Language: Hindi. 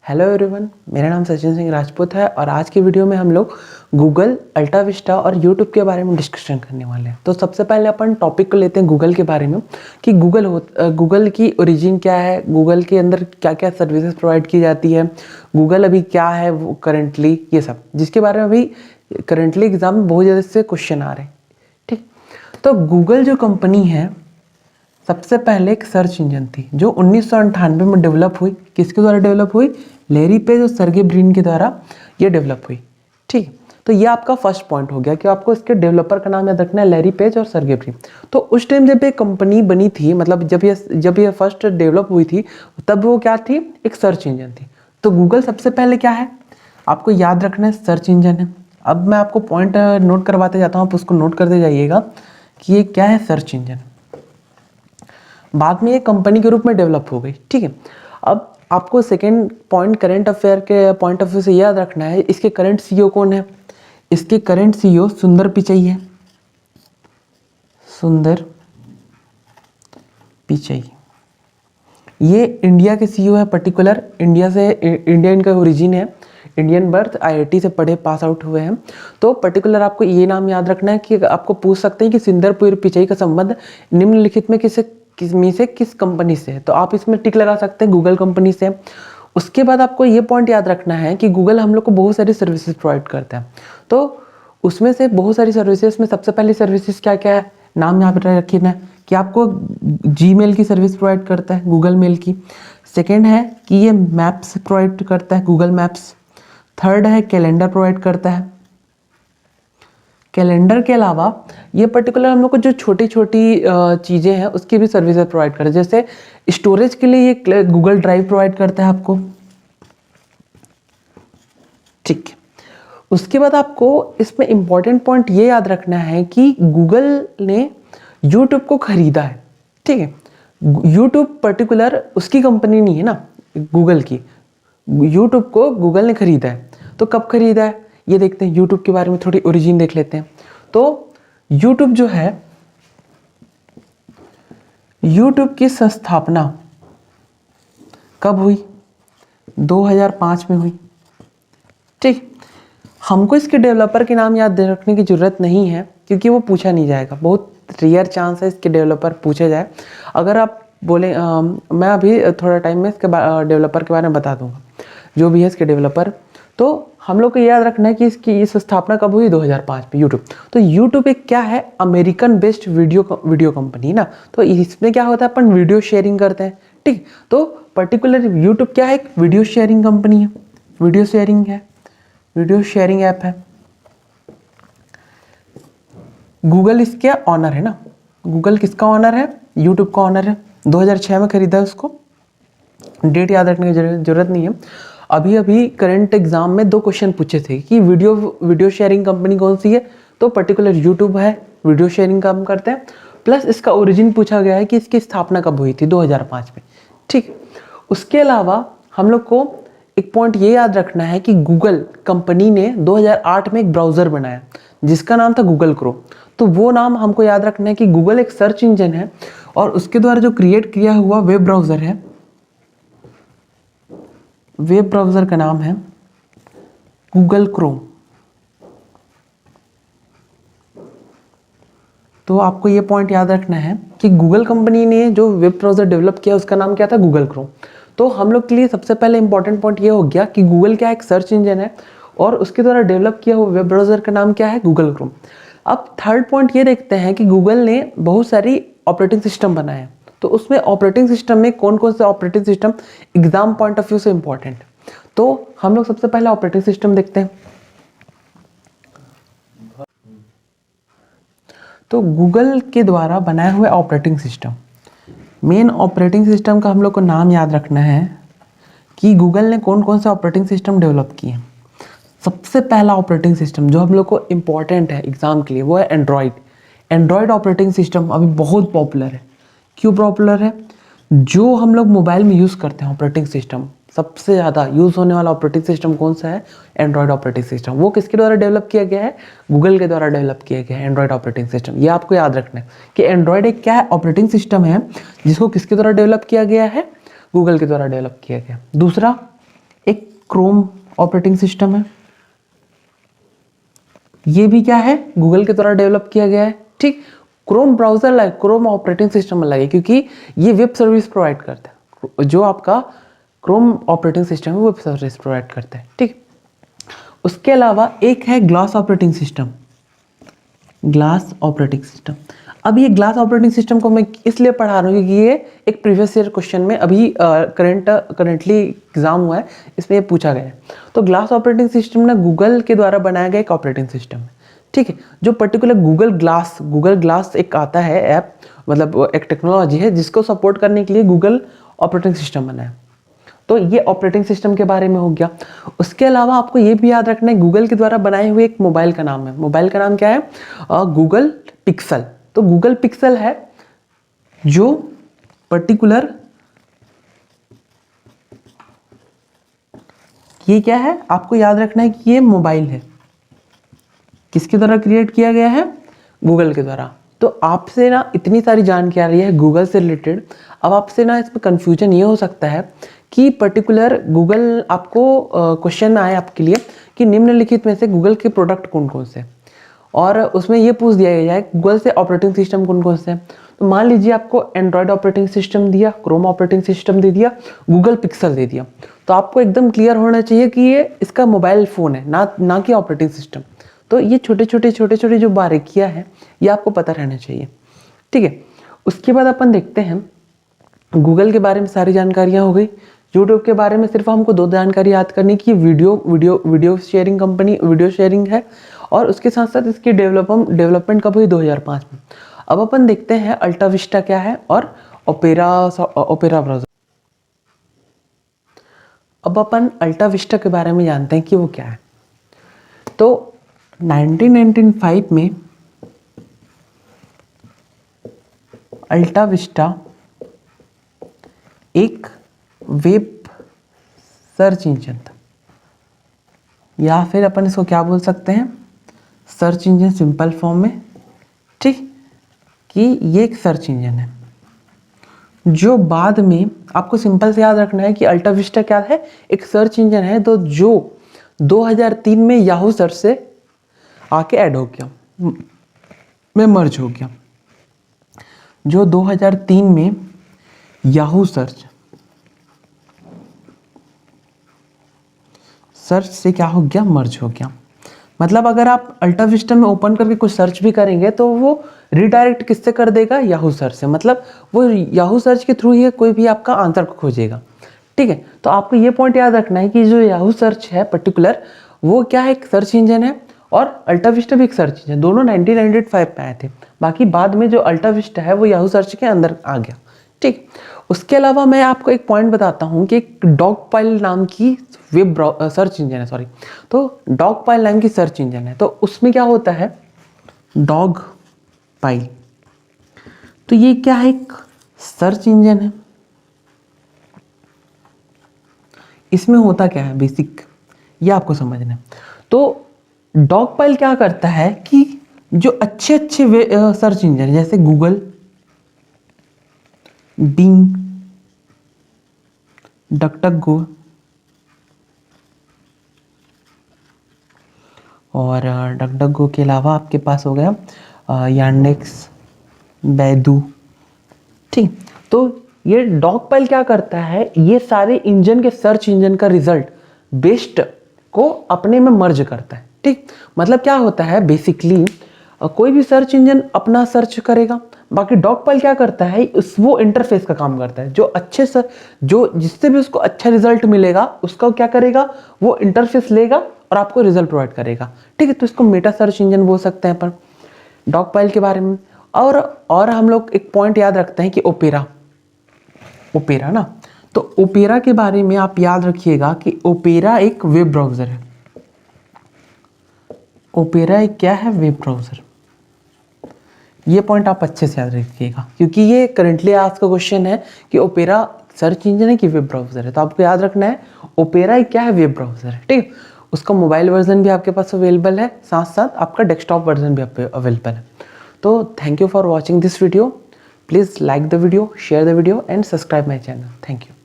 हेलो एवरीवन, मेरा नाम सचिन सिंह राजपूत है और आज की वीडियो में हम लोग गूगल, अल्टा विस्टा और यूट्यूब के बारे में डिस्कशन करने वाले हैं। तो सबसे पहले अपन टॉपिक को लेते हैं गूगल के बारे में कि गूगल की ओरिजिन क्या है, गूगल के अंदर क्या क्या सर्विसेज प्रोवाइड की जाती है, गूगल अभी क्या है वो करंटली, ये सब जिसके बारे में अभी करंटली एग्जाम में बहुत ज़्यादा से क्वेश्चन आ रहे हैं। ठीक, तो गूगल जो कंपनी है सबसे पहले एक सर्च इंजन थी जो 1998 में डेवलप हुई। किसके द्वारा डेवलप हुई? लैरी पेज और सर्गे ब्रिन के द्वारा ये डेवलप हुई। ठीक, तो ये आपका फर्स्ट पॉइंट हो गया कि आपको इसके डेवलपर का नाम याद रखना है, लैरी पेज और सर्गे ब्रिन। तो उस टाइम जब ये कंपनी बनी थी, मतलब जब ये फर्स्ट डेवलप हुई थी, तब वो क्या थी? एक सर्च इंजन थी। तो गूगल सबसे पहले क्या है आपको याद रखना है? सर्च इंजन है। अब मैं आपको पॉइंट नोट करवाते जाता हूँ, आप उसको नोट करते जाइएगा कि ये क्या है, सर्च इंजन। बाद में ये कंपनी के रूप में डेवलप हो गई। ठीक है, अब आपको सेकेंड पॉइंट करंट अफेयर के पॉइंट ऑफ व्यू से याद रखना है, इसके करंट सीईओ कौन है? इसके करंट सीईओ सुंदर पिचई है। सुंदर पिचई ये इंडिया के सीईओ है, पर्टिकुलर इंडिया से, इंडिया इनका ओरिजिन है, इंडियन बर्थ, आईआईटी से पढ़े पास आउट हुए हैं। तो पर्टिकुलर आपको ये नाम याद रखना है कि आपको पूछ सकते हैं कि सुंदर पिचई का संबंध निम्नलिखित में किस कंपनी से है, तो आप इसमें टिक लगा सकते हैं, गूगल कंपनी से। उसके बाद आपको ये पॉइंट याद रखना है कि गूगल हम लोग को बहुत सारी सर्विसेज प्रोवाइड करता है। तो उसमें से बहुत सारी सर्विसेज में सबसे पहली सर्विसेज क्या क्या है, नाम यहाँ पर रखना है कि आपको जीमेल की सर्विस प्रोवाइड करता है, गूगल मेल की। सेकेंड है कि ये मैप्स प्रोवाइड करता है, गूगल मैप्स। थर्ड है कैलेंडर प्रोवाइड करता है। कैलेंडर के अलावा ये पर्टिकुलर हम लोग को जो छोटी छोटी चीज़ें हैं उसकी भी सर्विसेज प्रोवाइड करता है। जैसे स्टोरेज के लिए ये गूगल ड्राइव प्रोवाइड करता है आपको। ठीक, उसके बाद आपको इसमें इंपॉर्टेंट पॉइंट ये याद रखना है कि गूगल ने यूट्यूब को खरीदा है। ठीक है, यूट्यूब पर्टिकुलर उसकी कंपनी नहीं है ना, गूगल की। यूट्यूब को गूगल ने खरीदा है। तो कब खरीदा है ये देखते हैं, यूट्यूब के बारे में थोड़ी ओरिजिन देख लेते हैं। तो यूट्यूब जो है, यूट्यूब की स्थापना कब हुई? 2005 में हुई। ठीक, हमको इसके डेवलपर के नाम याद रखने की जरूरत नहीं है क्योंकि वो पूछा नहीं जाएगा, बहुत रेयर चांस है इसके डेवलपर पूछे जाए। अगर आप बोले मैं अभी थोड़ा टाइम में इसके डेवलपर के बारे में बता दूंगा, जो भी है इसके डेवलपर। तो हम लोग को याद रखना है कि इसकी इस स्थापना कब हुई? 2005 में, यूट्यूब। तो यूट्यूब एक क्या है? अमेरिकन बेस्ड वीडियो कंपनी ना। तो इसमें क्या होता है, अपन वीडियो शेयरिंग करते हैं। ठीक, तो पर्टिकुलर यूट्यूब क्या है? एक वीडियो शेयरिंग कंपनी है, वीडियो शेयरिंग है, वीडियो शेयरिंग ऐप है। गूगल इसके ऑनर है ना। गूगल किसका ऑनर है? यूट्यूब का ऑनर है। 2006 में खरीदा है उसको। डेट याद रखने की जरूरत नहीं है। अभी अभी करंट एग्जाम में 2 क्वेश्चन पूछे थे कि वीडियो शेयरिंग कंपनी कौन सी है, तो पर्टिकुलर यूट्यूब है, वीडियो शेयरिंग काम करते हैं। प्लस इसका ओरिजिन पूछा गया है कि इसकी स्थापना कब हुई थी? 2005 में। ठीक, उसके अलावा हम लोग को एक पॉइंट ये याद रखना है कि गूगल कंपनी ने 2008 में एक ब्राउजर बनाया जिसका नाम था गूगल क्रोम। तो वो नाम हमको याद रखना है कि गूगल एक सर्च इंजन है और उसके द्वारा जो क्रिएट किया हुआ वेब ब्राउजर है, वेब ब्राउजर का नाम है गूगल क्रोम। तो आपको ये पॉइंट याद रखना है कि गूगल कंपनी ने जो वेब ब्राउजर डेवलप किया उसका नाम क्या था? Google Chrome. तो हम लोग के लिए सबसे पहले इंपॉर्टेंट पॉइंट ये हो गया कि गूगल क्या एक सर्च इंजन है और उसके द्वारा डेवलप किया हुआ वेब ब्राउजर का नाम क्या है? Google Chrome. अब थर्ड पॉइंट ये देखते हैं कि गूगल ने बहुत सारी ऑपरेटिंग सिस्टम बनाए हैं। तो उसमें ऑपरेटिंग सिस्टम में कौन कौन से operating system exam point of view से इंपॉर्टेंट, तो हम लोग सबसे पहले ऑपरेटिंग सिस्टम देखते हैं। तो गूगल के द्वारा बनाए हुए operating system, main operating system का हम लोग को नाम याद रखना है कि गूगल ने कौन कौन से ऑपरेटिंग सिस्टम डेवलप किए। सबसे पहला ऑपरेटिंग सिस्टम जो हम लोग को इम्पॉर्टेंट है एग्जाम के लिए वो है एंड्रॉयड। एंड्रॉयड ऑपरेटिंग सिस्टम अभी बहुत पॉपुलर है। क्यों पॉपुलर है? जो हम लोग मोबाइल में यूज़ करते हैं ऑपरेटिंग सिस्टम, सबसे ज़्यादा यूज़ होने वाला ऑपरेटिंग सिस्टम कौन सा है? Android operating system. वो किसके द्वारा डेवलप किया गया है? गूगल के द्वारा डेवलप किया गया है एंड्रॉयड ऑपरेटिंग सिस्टम। ये आपको याद रखना है कि एंड्रॉयड एक क्या है? ऑपरेटिंग सिस्टम है जिसको किसके द्वारा डेवलप किया गया है? गूगल के द्वारा डेवलप किया गया। दूसरा एक क्रोम ऑपरेटिंग सिस्टम है, ये भी क्या है, गूगल के द्वारा डेवलप किया गया है। ठीक, क्रोम ब्राउजर अलग, क्रोम ऑपरेटिंग सिस्टम अलग है, क्योंकि ये वेब सर्विस प्रोवाइड करता है। जो आपका क्रोम ऑपरेटिंग सिस्टम है वो वेब सर्विस प्रोवाइड करता है। ठीक, उसके अलावा एक है glass operating system, glass operating system. अब ये ग्लास ऑपरेटिंग सिस्टम को मैं इसलिए पढ़ा रहा हूँ क्योंकि ये एक प्रीवियस ईयर क्वेश्चन में अभी करंटली एग्जाम हुआ है, इसमें ये पूछा गया है। तो ग्लास ऑपरेटिंग सिस्टम ना गूगल के द्वारा बनाया गया एक ऑपरेटिंग सिस्टम है। ठीक है, जो पर्टिकुलर गूगल ग्लास एक आता है ऐप, मतलब एक टेक्नोलॉजी है जिसको सपोर्ट करने के लिए गूगल ऑपरेटिंग सिस्टम बना है। तो ये ऑपरेटिंग सिस्टम के बारे में हो गया। उसके अलावा आपको ये भी याद रखना है, गूगल के द्वारा बनाए हुए एक मोबाइल का नाम है। मोबाइल का नाम क्या है? Google pixel. तो गूगल पिक्सल है जो पर्टिकुलर, ये क्या है आपको याद रखना है कि ये मोबाइल है, किसके द्वारा क्रिएट किया गया है? गूगल के द्वारा। तो आपसे ना इतनी सारी जानकारी है गूगल से रिलेटेड, अब आपसे ना इसमें कंफ्यूजन ये हो सकता है कि पर्टिकुलर गूगल आपको क्वेश्चन आए आपके लिए कि निम्नलिखित में से गूगल के प्रोडक्ट कौन कौन से, और उसमें ये पूछ दिया गया है गूगल से ऑपरेटिंग सिस्टम कौन कौन से हैं। तो मान लीजिए आपको एंड्रॉयड ऑपरेटिंग सिस्टम दिया, क्रोम ऑपरेटिंग सिस्टम दे दिया, गूगल पिक्सल दे दिया, तो आपको एकदम क्लियर होना चाहिए कि ये इसका मोबाइल फ़ोन है, ना कि ऑपरेटिंग सिस्टम। तो ये छोटे छोटे जो बारीकियाँ हैं ये आपको पता रहना चाहिए। ठीक है, उसके बाद अपन देखते हैं गूगल के बारे में सारी जानकारियाँ हो गई। यूट्यूब के बारे में सिर्फ हमको दो जानकारी याद करनी कि video sharing company, video sharing है, और उसके साथ साथ इसकी डेवलपमेंट कब हुई? 2005 में। अब अपन देखते हैं अल्टा विस्टा क्या है और ओपेरा ब्राउज़र। अब अपन अल्टा विस्टा के बारे में जानते हैं कि वो क्या है। तो 1995 में अल्टा विस्टा एक वेब सर्च इंजन था, या फिर अपन इसको क्या बोल सकते हैं? सर्च इंजन सिंपल फॉर्म में। ठीक, कि ये एक सर्च इंजन है जो बाद में, आपको सिंपल से याद रखना है कि अल्टा विस्टा क्या है? एक सर्च इंजन है तो जो 2003 में याहू सर्च से आके ऐड हो गया, में मर्ज हो गया। जो 2003 में याहू सर्च से क्या हो गया? मर्ज हो गया। मतलब अगर आप अल्टा विस्टा में ओपन करके कुछ सर्च भी करेंगे तो वो रिडायरेक्ट किससे कर देगा? याहू सर्च से। मतलब वो याहू सर्च के थ्रू ही कोई भी आपका आंसर को खोजेगा। ठीक है, तो आपको ये पॉइंट याद रखना है कि जो याहू सर्च है पर्टिकुलर, वो क्या है? एक सर्च इंजन है, और अल्टा विस्टा भी एक सर्च इंजन। दोनों 1995 में आए थे। बाकी बाद में जो अल्टा विस्टा है वो याहू सर्च के अंदर आ गया। ठीक, उसके अलावा मैं आपको एक पॉइंट बताता हूँ कि एक डॉग पाइल नाम की वेब सर्च इंजन है, सॉरी। तो डॉग पाइल नाम की सर्च इंजन है, तो उसमें क्या होता है? डॉग पाइल, तो ये क्या है? एक सर्च इंजन है। इसमें होता क्या है बेसिक, ये आपको समझना है। तो डॉग पाइल क्या करता है कि जो अच्छे सर्च इंजन जैसे गूगल, बिंग, डकडकगो और डकडकगो के अलावा आपके पास हो गया यांडेक्स, बैदू। ठीक, तो ये डॉग पाइल क्या करता है? ये सारे इंजन के सर्च इंजन का रिजल्ट बेस्ट को अपने में मर्ज करता है। ठीक, मतलब क्या होता है बेसिकली, कोई भी सर्च इंजन अपना सर्च करेगा, बाकी डॉग पाइल क्या करता है? वो इंटरफेस का काम करता है। जो जिससे भी उसको अच्छा रिजल्ट मिलेगा उसका क्या करेगा? वो इंटरफेस लेगा और आपको रिजल्ट प्रोवाइड करेगा। ठीक है, तो इसको मेटा सर्च इंजन बोल सकते हैं अपन डॉग पाइल के बारे में। और हम लोग एक पॉइंट याद रखते हैं कि ओपेरा ना, तो ओपेरा के बारे में आप याद रखिएगा कि ओपेरा एक वेब ब्राउज़र है। ओपेरा एक क्या है? Web browser. ये पॉइंट आप अच्छे से याद रखिएगा क्योंकि ये करंटली आज का क्वेश्चन है कि ओपेरा सर्च इंजन है कि वेब ब्राउज़र है। तो आपको याद रखना है ओपेरा एक क्या है? वेब ब्राउज़र है। ठीक, उसका मोबाइल वर्जन भी आपके पास अवेलेबल है, साथ साथ आपका डेस्कटॉप वर्जन भी अवेलेबल है। तो thank you for watching this video. Please like the video, share the video and subscribe my channel. Thank you.